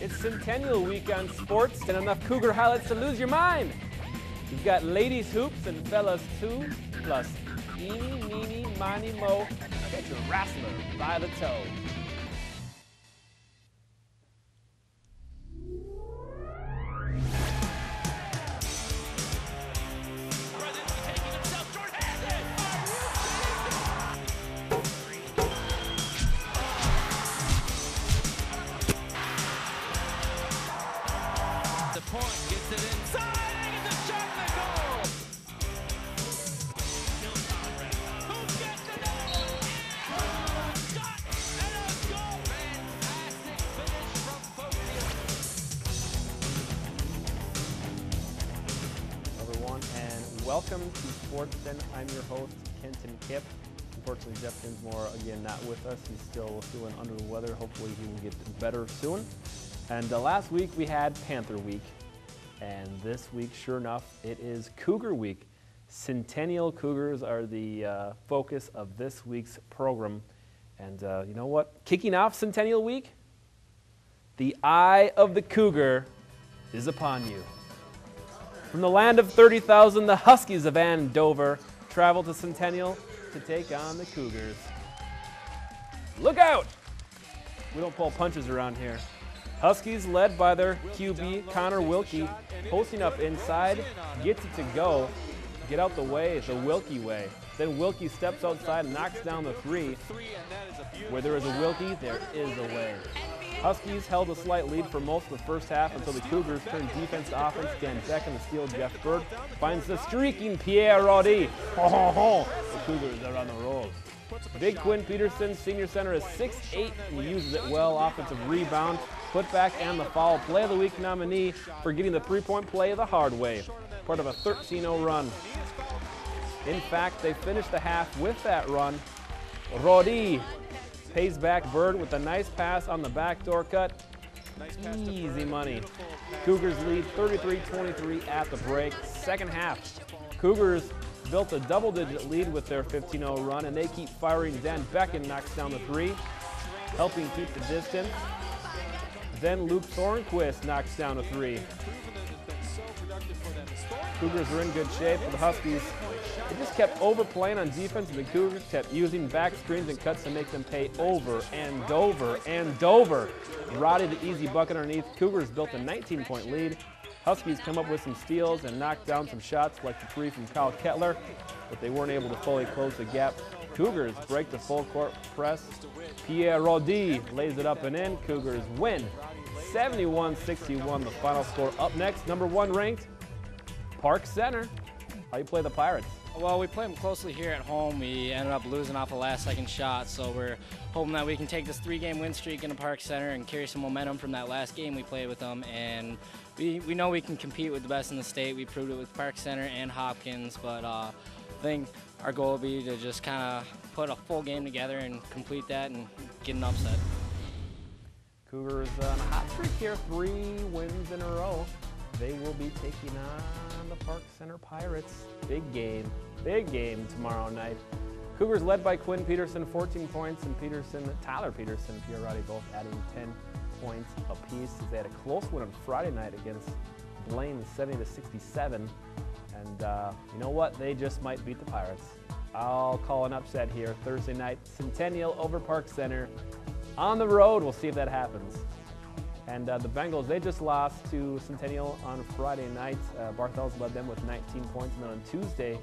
It's Centennial Week on sports and enough Cougar highlights to lose your mind. We've got ladies hoops and fellas too, plus eeny, meeny, miny, mo, get your wrestler by the toe. Welcome to Sports Den. I'm your host, Kenton Kipp. Unfortunately, Jeff Dinsmore, again, not with us. He's still feeling under the weather. Hopefully he will get better soon. And last week we had Panther Week. And this week, sure enough, it is Cougar Week. Centennial Cougars are the focus of this week's program. And you know what? Kicking off Centennial Week, the eye of the Cougar is upon you. From the land of 30,000, the Huskies of Andover travel to Centennial to take on the Cougars. Look out! We don't pull punches around here. Huskies, led by their QB, Connor Wilkie, posting up inside, gets it to go. Get out the way, the Wilkie way. Then Wilkie steps outside and knocks down the three. Where there is a Wilkie, there is a way. Huskies held a slight lead for most of the first half until the Cougars turned defense to offense. Dan Beck in the steal. Jeff Bird finds the streaking Pierre Roddy. The Cougars are on the roll. Big Quinn Peterson, senior center, is 6'8", and he uses it well. Offensive rebound, putback, and the foul. Play of the week nominee for getting the three-point play the hard way. Part of a 13-0 run. In fact, they finished the half with that run. Roddy pays back Bird with a nice pass on the backdoor cut. Easy money. Cougars lead 33-23 at the break. Second half, Cougars built a double-digit lead with their 15-0 run, and they keep firing. Dan Becken knocks down the three, helping keep the distance. Then Luke Thornquist knocks down a three. Cougars are in good shape, but the Huskies, they just kept overplaying on defense, and the Cougars kept using back screens and cuts to make them pay over and over and over. Roddy the easy bucket underneath. Cougars built a 19-point lead. Huskies come up with some steals and knock down some shots like the three from Kyle Kettler, but they weren't able to fully close the gap. Cougars break the full court press. Pierre Roddy lays it up and in. Cougars win 71-61, the final score. Up next, number 1 ranked Park Center. How you play the Pirates? Well, we play them closely here at home. We ended up losing off a last-second shot, so we're hoping that we can take this 3-game win streak in the Park Center and carry some momentum from that last game we played with them. And we know we can compete with the best in the state. We proved it with Park Center and Hopkins, but I think our goal will be to just kind of put a full game together and complete that and get an upset. Cougars on a hot streak here, 3 wins in a row. They will be taking on the Park Center Pirates. Big game tomorrow night. Cougars led by Quinn Peterson, 14 points, and Tyler Peterson and Pierre Roddy both adding 10 points apiece. They had a close win on Friday night against Blaine, 70-67. And you know what? They just might beat the Pirates. I'll call an upset here Thursday night. Centennial over Park Center on the road. We'll see if that happens. And the Bengals, they just lost to Centennial on Friday night. Barthel's led them with 19 points. And then on Tuesday,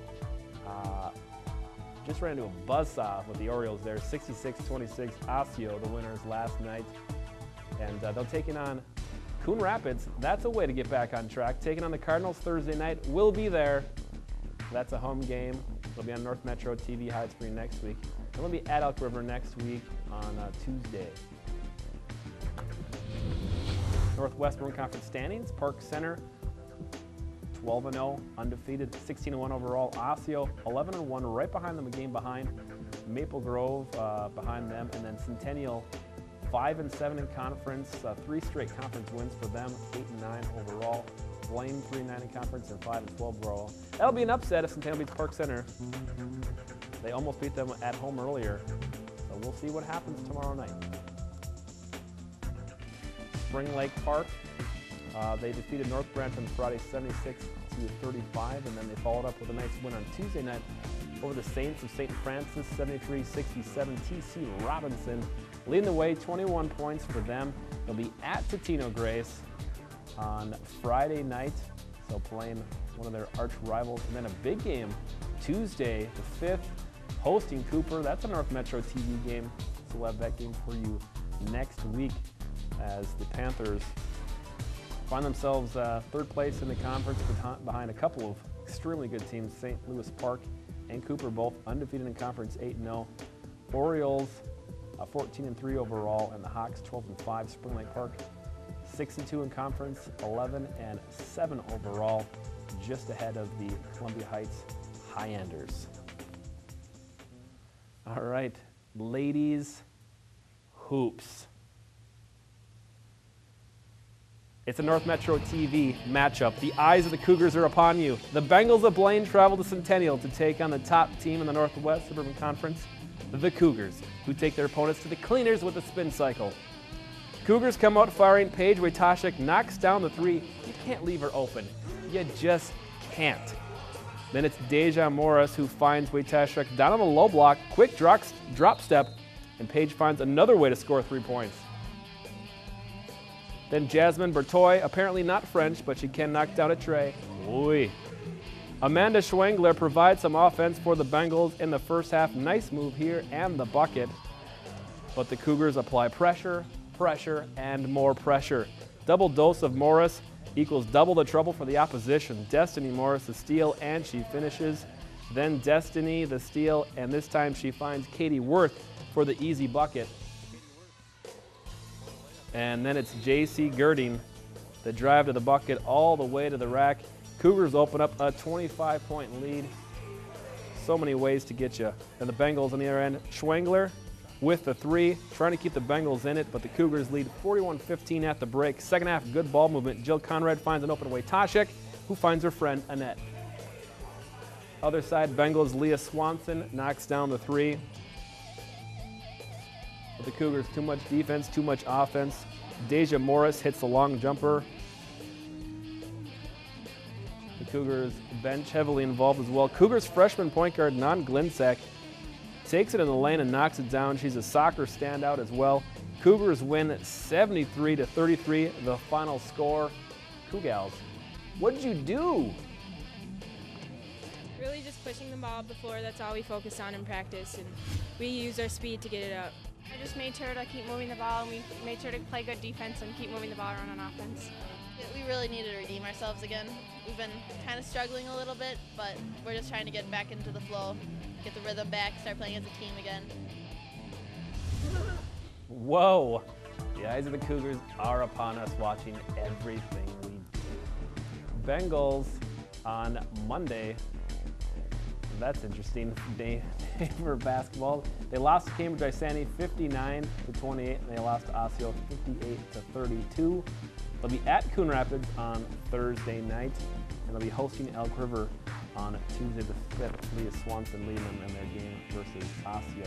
just ran into a buzzsaw with the Orioles there. 66-26, Osseo, the winners last night. And they'll taking on Coon Rapids. That's a way to get back on track. Taking on the Cardinals Thursday night. We'll be there. That's a home game. It'll be on North Metro TV, Hyde Spring next week. And we'll be at Elk River next week on Tuesday. Northwestern Conference standings, Park Center 12-0, undefeated, 16-1 overall. Osseo 11-1, right behind them, a game behind. Maple Grove behind them, and then Centennial 5-7 in conference, 3 straight conference wins for them, 8-9 overall. Blaine 3-9 in conference and 5-12 overall. That'll be an upset if Centennial beats Park Center. They almost beat them at home earlier, so we'll see what happens tomorrow night. Spring Lake Park. They defeated North Branch on Friday 76-35, and then they followed up with a nice win on Tuesday night over the Saints of St. Francis, 73-67. TC Robinson leading the way, 21 points for them. They'll be at Totino Grace on Friday night, so playing one of their arch rivals. And then a big game Tuesday, the 5th, hosting Cooper. That's a North Metro TV game, so we'll have that game for you next week as the Panthers find themselves third place in the conference behind a couple of extremely good teams. St. Louis Park and Cooper both undefeated in conference, 8-0. Orioles 14-3 overall, and the Hawks 12-5. Spring Lake Park 6-2 in conference, 11-7 overall, just ahead of the Columbia Heights High-Enders. All right, ladies hoops. It's a North Metro TV matchup. The eyes of the Cougars are upon you. The Bengals of Blaine travel to Centennial to take on the top team in the Northwest Suburban Conference, the Cougars, who take their opponents to the Cleaners with a spin cycle. Cougars come out firing. Paige Wojtaszek knocks down the three. You can't leave her open. You just can't. Then it's Deja Morris who finds Wojtaszek down on the low block, quick drop step, and Paige finds another way to score 3 points. Then Jasmine Bertoy, apparently not French, but she can knock down a tray. Oy. Amanda Schwengler provides some offense for the Bengals in the first half. Nice move here and the bucket. But the Cougars apply pressure, and more pressure. Double dose of Morris equals double the trouble for the opposition. Destiny Morris the steal, and she finishes. Then Destiny the steal, and this time she finds Katie Worth for the easy bucket. And then it's J.C. Girding, the drive to the bucket all the way to the rack. Cougars open up a 25-point lead. So many ways to get you. And the Bengals on the other end, Schwengler with the three, trying to keep the Bengals in it, but the Cougars lead 41-15 at the break. Second half, good ball movement. Jill Conrad finds an open Wojtaszek, who finds her friend Annette. Other side, Bengals, Leah Swanson knocks down the three. But the Cougars, too much defense, too much offense. Deja Morris hits the long jumper. The Cougars bench heavily involved as well. Cougars freshman point guard Nan Glinsack takes it in the lane and knocks it down. She's a soccer standout as well. Cougars win 73-33, the final score. Cougals, what did you do? Really just pushing the ball up the floor. That's all we focused on in practice, and we used our speed to get it up. I just made sure to keep moving the ball, and we made sure to play good defense and keep moving the ball around on offense. We really needed to redeem ourselves again. We've been kind of struggling a little bit, but we're just trying to get back into the flow, get the rhythm back, start playing as a team again. Whoa! The eyes of the Cougars are upon us, watching everything we do. Bengals on Monday. That's interesting day for basketball. They lost to Cambridge Isani 59-28, and they lost to Osseo 58-32. They'll be at Coon Rapids on Thursday night, and they'll be hosting Elk River on Tuesday the 5th. Leah Swanson leading them in their game versus Osseo.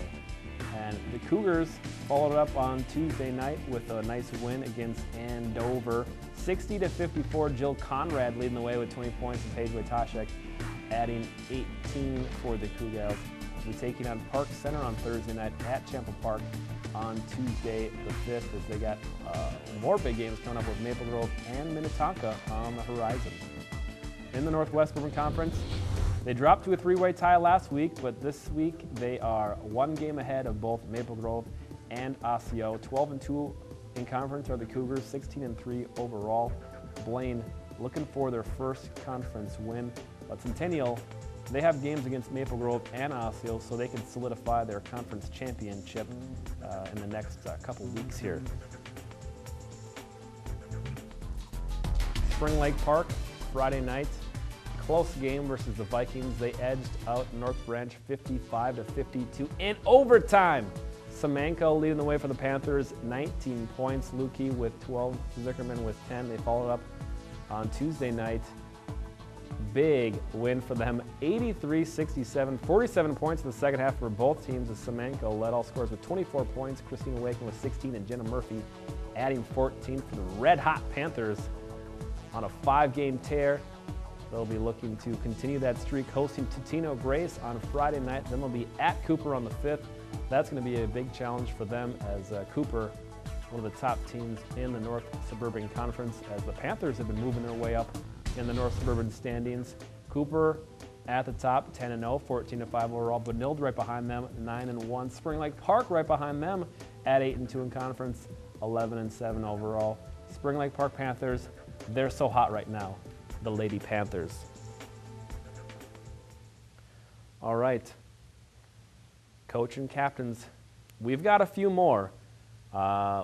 And the Cougars followed up on Tuesday night with a nice win against Andover. 60-54, Jill Conrad leading the way with 20 points, and Paige Wojtaszek adding 18 for the Cougars. We'll be taking on Park Center on Thursday night at Chample Park on Tuesday the 5th, as they got more big games coming up with Maple Grove and Minnetonka on the horizon. In the Northwest Suburban Conference, they dropped to a three-way tie last week, but this week they are one game ahead of both Maple Grove and Osseo. 12-2 in conference are the Cougars, 16-3 overall. Blaine looking for their first conference win, but Centennial, they have games against Maple Grove and Osseo, so they can solidify their conference championship in the next couple weeks here. Spring Lake Park, Friday night. Close game versus the Vikings. They edged out North Branch 55-52 in overtime. Semenko leading the way for the Panthers, 19 points. Lukey with 12, Zickerman with 10. They followed up on Tuesday night big win for them, 83-67, 47 points in the second half for both teams as Semenko led all scorers with 24 points, Christina Waken with 16, and Jenna Murphy adding 14 for the Red Hot Panthers on a 5-game tear. They'll be looking to continue that streak, hosting Totino Grace on Friday night. Then they'll be at Cooper on the 5th. That's going to be a big challenge for them as Cooper, one of the top teams in the North Suburban Conference, as the Panthers have been moving their way up in the North Suburban standings. Cooper at the top, 10-0, 14-5 overall. Benilde right behind them, 9-1. Spring Lake Park right behind them at 8-2 in conference, 11-7 overall. Spring Lake Park Panthers, they're so hot right now, the Lady Panthers. All right, coach and captains, we've got a few more.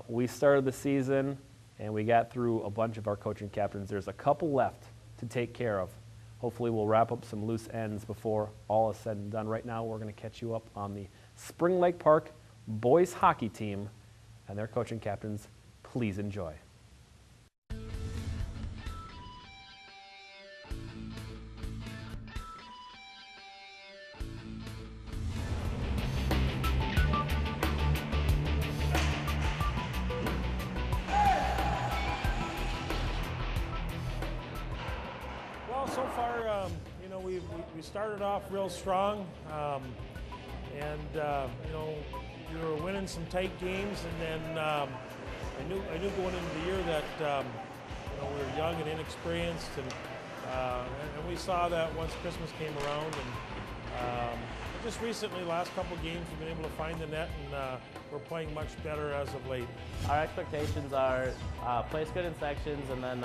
We started the season and we got through a bunch of our coaching captains. There's a couple left to take care of. Hopefully we'll wrap up some loose ends before all is said and done. Right now we're going to catch you up on the Spring Lake Park boys hockey team and their coaching captains. Please enjoy. So far, you know, we started off real strong, and you know, we were winning some tight games, and then I knew going into the year that you know, we were young and inexperienced, and we saw that once Christmas came around, and just recently, last couple games, we've been able to find the net, and we're playing much better as of late. Our expectations are place good in sections, and then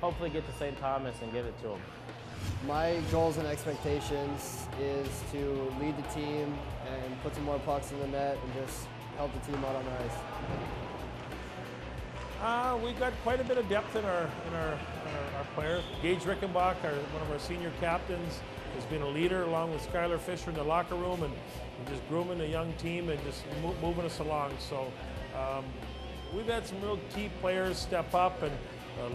hopefully get to St. Thomas and give it to them. My goals and expectations is to lead the team and put some more pucks in the net and just help the team out on the ice. We've got quite a bit of depth in our players. Gage Rickenbach, one of our senior captains, has been a leader along with Skylar Fisher in the locker room and just grooming a young team and just moving us along. So we've had some real key players step up and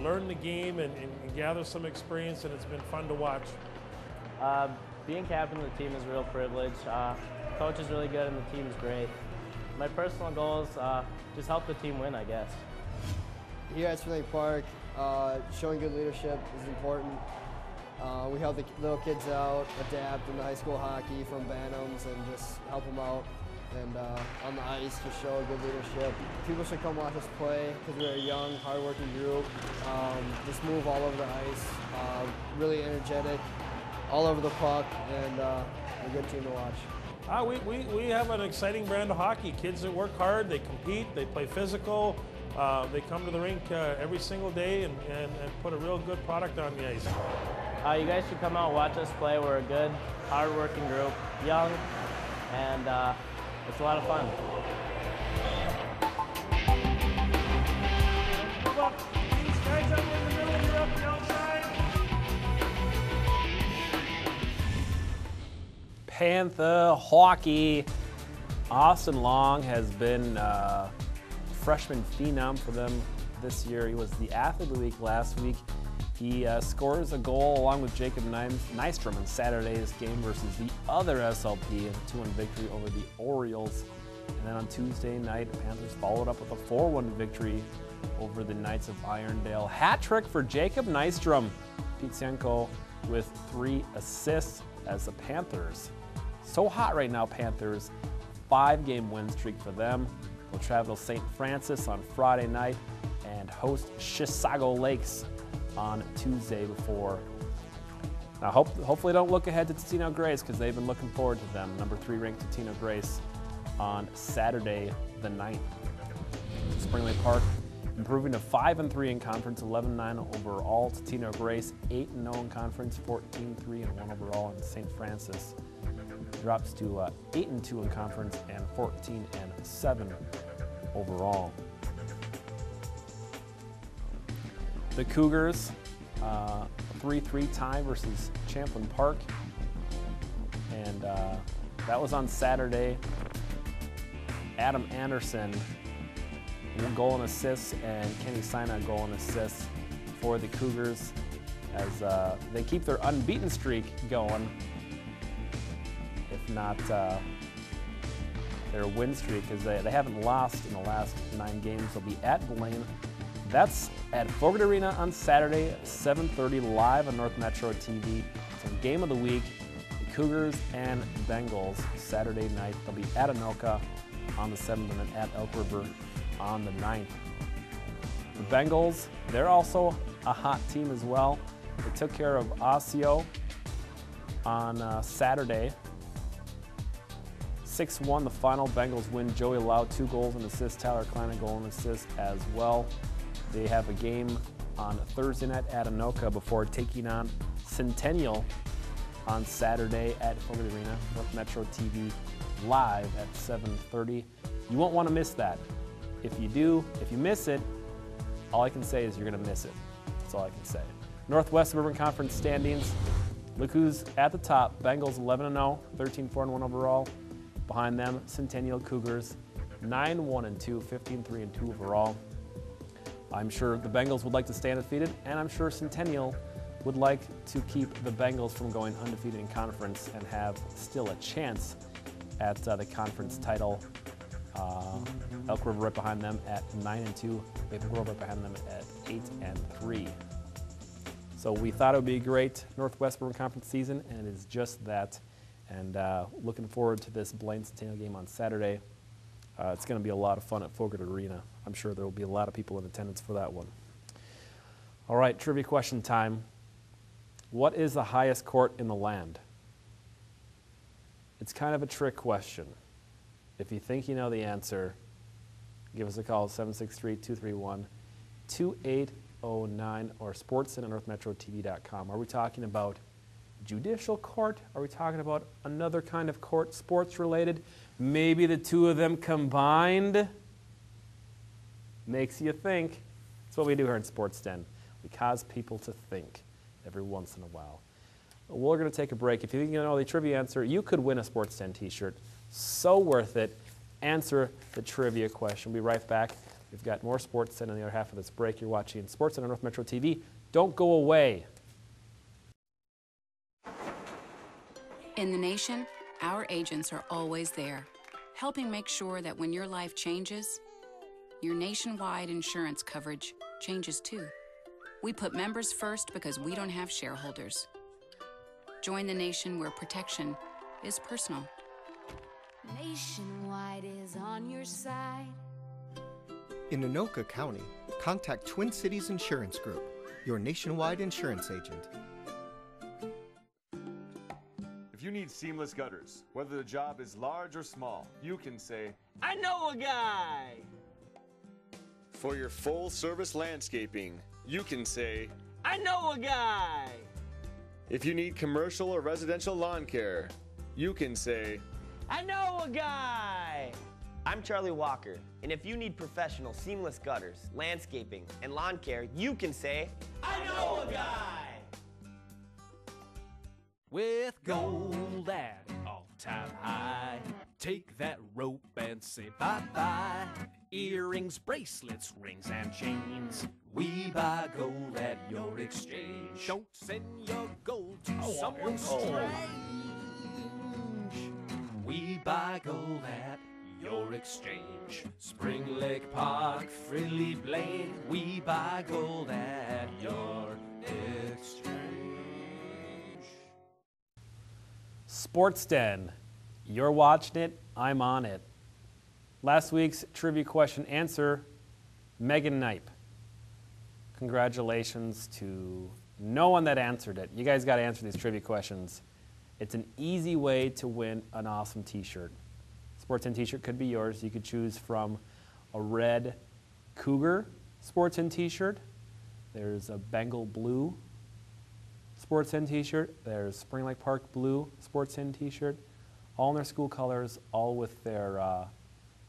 learn the game and gather some experience, and it's been fun to watch. Being captain of the team is a real privilege. Coach is really good and the team is great. My personal goal is just help the team win, I guess. Here at Spring Lake Park, showing good leadership is important. We help the little kids out, adapt into high school hockey from Bantams, and just help them out. And on the ice, just show good leadership. People should come watch us play because we're a young, hardworking group. Just move all over the ice, really energetic, all over the puck, and a good team to watch. We have an exciting brand of hockey. Kids that work hard, they compete, they play physical, they come to the rink every single day and put a real good product on the ice. You guys should come out and watch us play. We're a good, hard-working group, young, and it's a lot of fun. These guys up in the middle, you're up the outside. Panther hockey. Austin Long has been freshman phenom for them this year. He was the athlete of the week last week. He scores a goal along with Jacob Nystrom in Saturday's game versus the other SLP, a 2-1 victory over the Orioles. And then on Tuesday night, the Panthers followed up with a 4-1 victory over the Knights of Irondale. Hat trick for Jacob Nystrom. Pete Sienko with 3 assists as the Panthers. So hot right now, Panthers. 5-game win streak for them. They'll travel to St. Francis on Friday night and host Chisago Lakes on Tuesday before. Now hopefully don't look ahead to Totino Grace because they've been looking forward to them. Number 3 ranked Totino Grace on Saturday the 9th. Spring Lake Park improving to 5-3 in conference, 11-9 overall. Totino Grace 8-0 in conference, 14-3 and 1 overall. And St. Francis drops to 8-2 in conference and 14-7 overall. The Cougars, 3-3 tie versus Champlin Park, and that was on Saturday. Adam Anderson, 1 goal and assist, and Kenny Sina, 1 goal and assist for the Cougars. as they keep their unbeaten streak going, if not their win streak, because they haven't lost in the last 9 games. They'll be at Blaine. That's at Fogarty Arena on Saturday, 7:30 live on North Metro TV. It's a game of the week. The Cougars and Bengals Saturday night. They'll be at Anoka on the 7th and then at Elk River on the 9th. The Bengals, they're also a hot team as well. They took care of Osseo on Saturday. 6-1 the final. Bengals win. Joey Lau 2 goals and assists. Tyler Klein a goal and assist as well. They have a game on Thursday night at Anoka before taking on Centennial on Saturday at Fogarty Arena. North Metro TV live at 7:30. You won't want to miss that. If you do, if you miss it, all I can say is you're going to miss it. That's all I can say. Northwest Suburban Conference standings. Look who's at the top. Bengals 11-0, 13-4-1 overall. Behind them, Centennial Cougars 9-1-2, 15-3-2 overall. I'm sure the Bengals would like to stay undefeated, and I'm sure Centennial would like to keep the Bengals from going undefeated in conference and have still a chance at the conference title. Elk River right behind them at 9-2, Maple Grove right behind them at 8-3. So we thought it would be a great Northwest Suburban Conference season, and it is just that. And looking forward to this Blaine Centennial game on Saturday. It's going to be a lot of fun at Fogarty Arena. I'm sure there will be a lot of people in attendance for that one. All right, trivia question time. What is the highest court in the land? It's kind of a trick question. If you think you know the answer, give us a call, 763-231-2809 or sportscenter@northmetrotv.com. Are we talking about judicial court? Are we talking about another kind of court, sports related? Maybe the two of them combined? Makes you think. That's what we do here in Sports Den. We cause people to think every once in a while. We're going to take a break. If you think you know the trivia answer, you could win a Sports Den t-shirt. So worth it. Answer the trivia question. We'll be right back. We've got more Sports Den in the other half of this break. You're watching Sports Den on North Metro TV. Don't go away. In the nation, our agents are always there, helping make sure that when your life changes, your nationwide insurance coverage changes too. We put members first because we don't have shareholders. Join the nation where protection is personal. Nationwide is on your side. In Anoka County, contact Twin Cities Insurance Group, your nationwide insurance agent. If you need seamless gutters, whether the job is large or small, you can say, I know a guy! For your full-service landscaping, you can say, I know a guy! If you need commercial or residential lawn care, you can say, I know a guy! I'm Charlie Walker, and if you need professional seamless gutters, landscaping, and lawn care, you can say, I know a guy! With gold at all-time high, take that rope and say bye-bye. Earrings, bracelets, rings, and chains. We buy gold at your exchange. Don't send your gold to someone strange. We buy gold at your exchange. Spring Lake Park, Frilly Blaine. We buy gold at your exchange. Sports Den. You're watching it, I'm on it. Last week's trivia question answer, Megan Knipe. Congratulations to no one that answered it. You guys got to answer these trivia questions. It's an easy way to win an awesome t-shirt. Sports Den t-shirt could be yours. You could choose from a red Cougar Sports Den t-shirt. There's a Bengal blue Sports Den t-shirt. There's Spring Lake Park blue Sports Den t-shirt. All in their school colors, all with their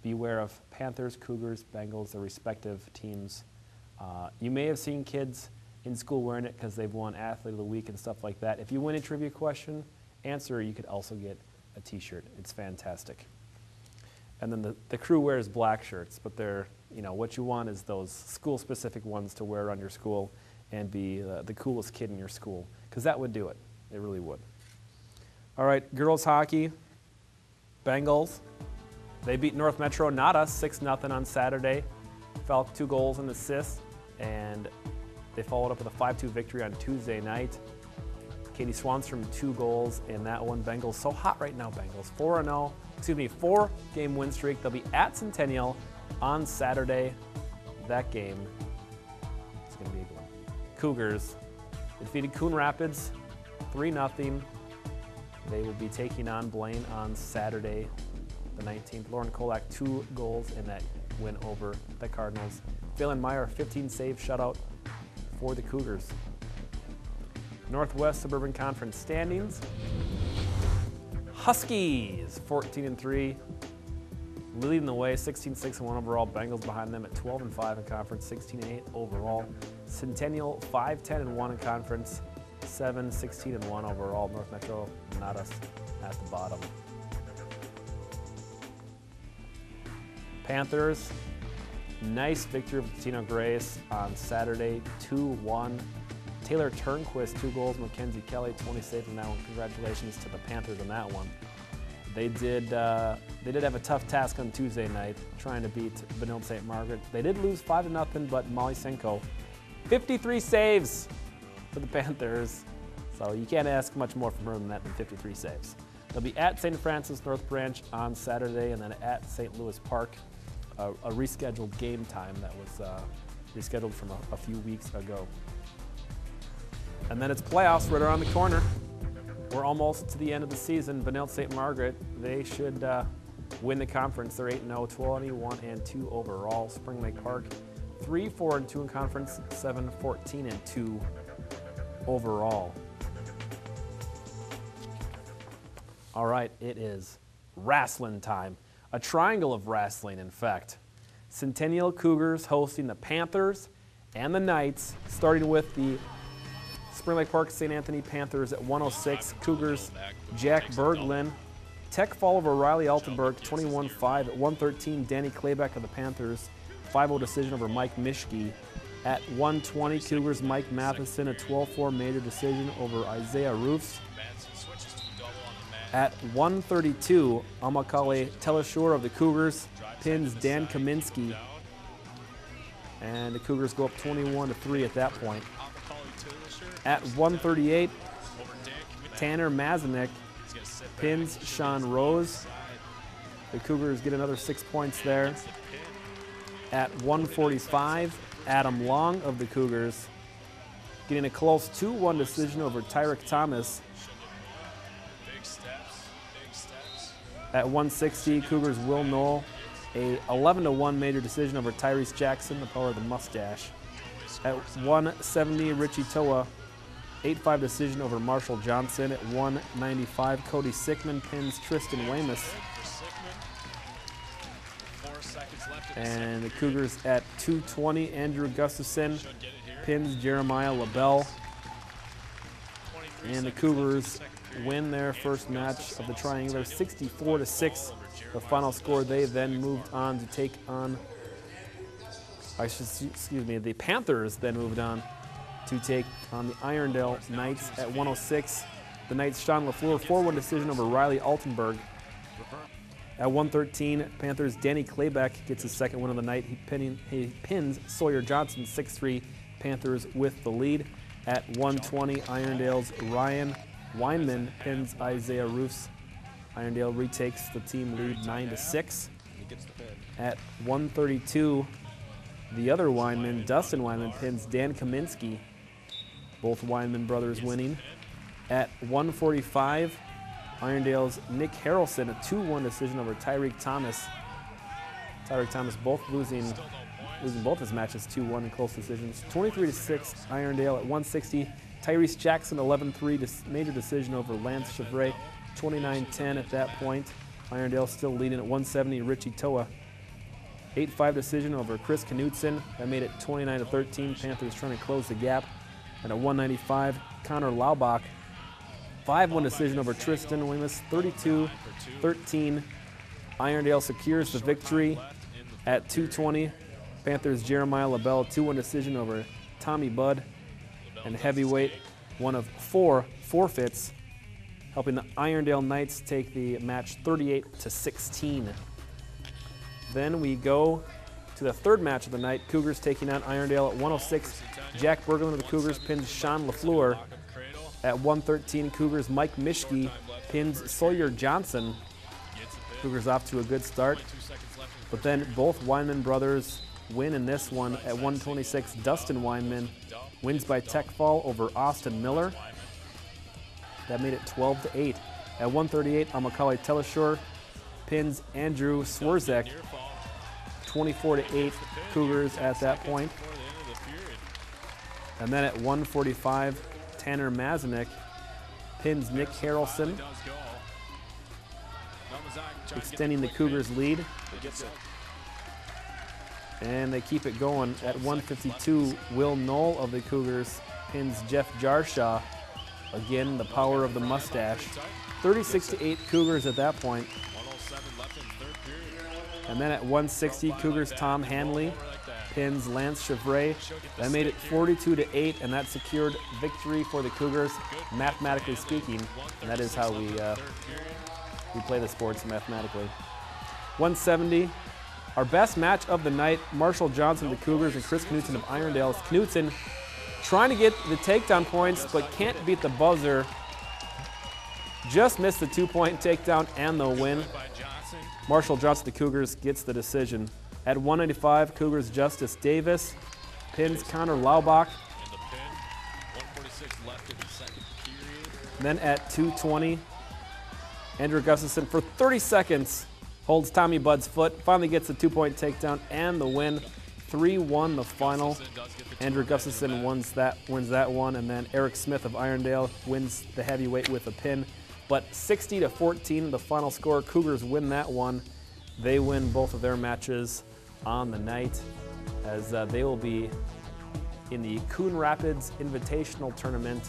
beware of Panthers, Cougars, Bengals, their respective teams. You may have seen kids in school wearing it because they've won Athlete of the Week and stuff like that. If you win a trivia question answer, you could also get a t-shirt. It's fantastic. And then the crew wears black shirts, but they're, you know, what you want is those school-specific ones to wear around your school and be the coolest kid in your school, because that would do it. It really would. All right, girls hockey, Bengals. They beat North Metro Nada 6-0 on Saturday. Falk 2 goals and assists, and they followed up with a 5-2 victory on Tuesday night. Katie Swanstrom 2 goals in that one. Bengals so hot right now, Bengals. 4-game win streak. They'll be at Centennial on Saturday. That game is going to be a good one. Cougars defeated Coon Rapids 3-0. They will be taking on Blaine on Saturday the 19th. Lauren Kolak 2 goals in that win over the Cardinals. Phelan Meyer 15-save shutout for the Cougars. Northwest Suburban Conference standings. Huskies 14-3, leading the way, 16-6-1 overall. Bengals behind them at 12-5 in conference, 16-8 overall. Centennial 5-10-1 in conference, 7-16-1 overall. North Metro Nadas at the bottom. Panthers, nice victory of Tino Grace on Saturday, 2-1. Taylor Turnquist, 2 goals. Mackenzie Kelly, 20 saves in that one. Congratulations to the Panthers on that one. They did have a tough task on Tuesday night trying to beat Benilde St. Margaret. They did lose 5-0, but Molly Senko, 53 saves for the Panthers. So you can't ask much more from her than that, than 53 saves. They'll be at St. Francis North Branch on Saturday, and then at St. Louis Park, a rescheduled game time that was rescheduled from a few weeks ago. And then it's playoffs right around the corner. We're almost to the end of the season. Benilde St. Margaret, they should win the conference. They're 8-0, 21-2 overall. Spring Lake Park, 3-4-2 in conference, 7-14-2 overall. All right, it is wrestling time. A triangle of wrestling, in fact. Centennial Cougars hosting the Panthers and the Knights, starting with the Spring Lake Park St. Anthony Panthers at 106. Cougars, Jack Berglund. Tech fall over Riley Altenberg, 21-5 at 113. Danny Clayback of the Panthers, 5-0 decision over Mike Mischke. At 120, Cougars, Mike Matheson, a 12-4 major decision over Isaiah Roofs. At 132, Amakale Teleshore of the Cougars pins Dan Kaminsky. And the Cougars go up 21-3 at that point. At 138, Tanner Mazanek pins Sean Rose. The Cougars get another 6 points there. At 145, Adam Long of the Cougars getting a close 2-1 decision over Tyrick Thomas. At 160, Cougars Will Knoll, a 11-1 major decision over Tyrese Jackson, the power of the mustache. At 170, Richie Toa, 8-5 decision over Marshall Johnson. At 195, Cody Sickman pins Tristan Weymouth. And the Cougars at 220, Andrew Gustafson pins Jeremiah LaBelle. And the Cougars win their first match of the triangular, 64-6. The final score. They then moved on to take on, the Panthers then moved on to take on the Irondale Knights at 106. The Knights' Sean LaFleur, 4-1 decision over Riley Altenberg. At 113, Panthers' Danny Clayback gets his second win of the night. He pins Sawyer Johnson 6-3. Panthers with the lead. At 120, Irondale's Ryan Weinman pins Isaiah Roofs. Irondale retakes the team lead 9-6. At 132, the other Weinman, Dustin Weinman, pins Dan Kaminsky. Both Weinman brothers winning. At 145, Irondale's Nick Harrelson, a 2-1 decision over Tyreek Thomas. Tyreek Thomas both losing both his matches 2-1 in close decisions. 23-6, Irondale at 160. Tyrese Jackson, 11-3 major decision over Lance Chevray. 29-10 at that point. Irondale still leading at 170. Richie Toa, 8-5 decision over Chris Knutson. That made it 29-13. Panthers trying to close the gap. And at 195, Connor Laubach, 5-1 decision over Tristan Weymouth. 32-13. Irondale secures the victory. At 220, Panthers' Jeremiah LaBelle, 2-1 decision over Tommy Budd. and heavyweight, one of 4 forfeits, helping the Irondale Knights take the match 38-16. Then we go to the third match of the night. Cougars taking on Irondale at 106. Jack Berglund of the Cougars pins Sean LaFleur. At 113, Cougars' Mike Mischke pins Sawyer Johnson. Cougars off to a good start. But then both Weinman brothers win in this one. At 126, Dustin Weinman wins by tech fall over Austin Miller. That made it 12-8. At 138, Amakalai Teleshore pins Andrew Swarzek. 24-8 Cougars at that point. And then at 145, Tanner Mazanik pins Nick Harrelson, extending the Cougars' lead. And they keep it going. At 152, Will Knoll of the Cougars pins Jeff Jarshaw. Again, the power of the mustache. 36-8 Cougars at that point. And then at 160, Cougars' Tom Hanley pins Lance Chevray. That made it 42-8, and that secured victory for the Cougars, mathematically speaking. And that is how we play the sports mathematically. 170, our best match of the night, Marshall Johnson of the Cougars and Chris Knutson of Irondale. Knutson trying to get the takedown points, but can't beat the buzzer. Just missed the 2-point takedown and the win. Marshall Johnson of the Cougars gets the decision. At 195, Cougars' Justice Davis pins Connor Laubach. Then at 220, Andrew Gustafson for 30 seconds holds Tommy Budd's foot, finally gets the 2-point takedown and the win. 3-1 the final. Andrew Gustafson wins that one, and then Eric Smith of Irondale wins the heavyweight with a pin. But 60-14 the final score. Cougars win that one. They win both of their matches on the night, as they will be in the Coon Rapids Invitational Tournament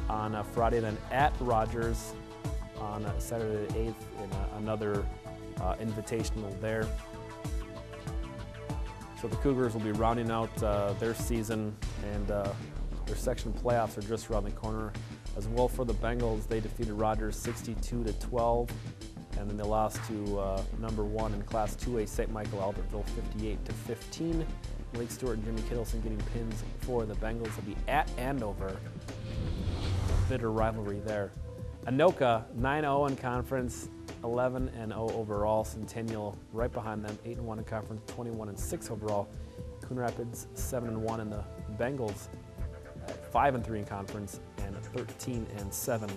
on Friday, then at Rogers on Saturday the 8th in another invitational there. So the Cougars will be rounding out their season, and their section playoffs are just around the corner. As well for the Bengals, they defeated Rogers 62-12, and then they lost to number 1 in Class 2A St. Michael Albertville 58-15. Blake Stewart and Jimmy Kittleson getting pins for the Bengals. Will be at Andover. A bitter rivalry there. Anoka 9-0 in conference, 11-0 overall. Centennial right behind them, 8-1 in conference, 21-6 overall. Coon Rapids 7-1, and the Bengals 5-3 in conference and 13-7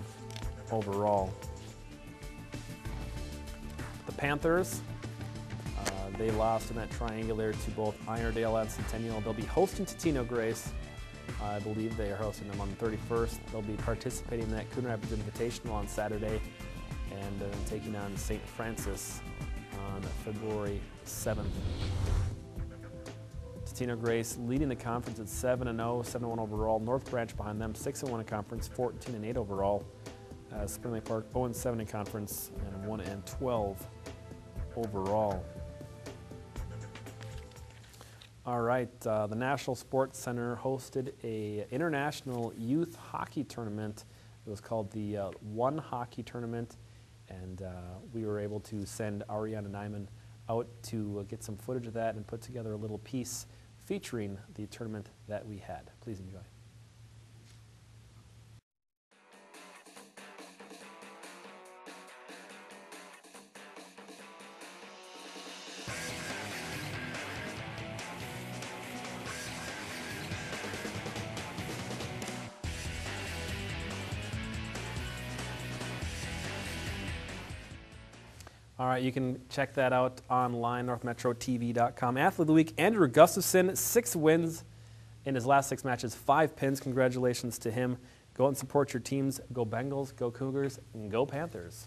overall. The Panthers, they lost in that triangular to both Irondale and Centennial. They'll be hosting Totino Grace. I believe they are hosting them on the 31st. They'll be participating in that Coon Rapids Invitational on Saturday, and taking on St. Francis on February 7th. Totino Grace leading the conference at 7-0, 7-1 overall. North Branch behind them, 6-1 in conference, 14-8 overall. Spring Lake Park 0-7 in conference and 1-12 overall. All right, the National Sports Center hosted a international youth hockey tournament. It was called the One Hockey Tournament, and we were able to send Ariana Nyman out to get some footage of that and put together a little piece featuring the tournament that we had. Please enjoy. All right, you can check that out online, northmetrotv.com. Athlete of the Week, Andrew Gustafson, 6 wins in his last 6 matches, 5 pins. Congratulations to him. Go out and support your teams. Go Bengals, go Cougars, and go Panthers.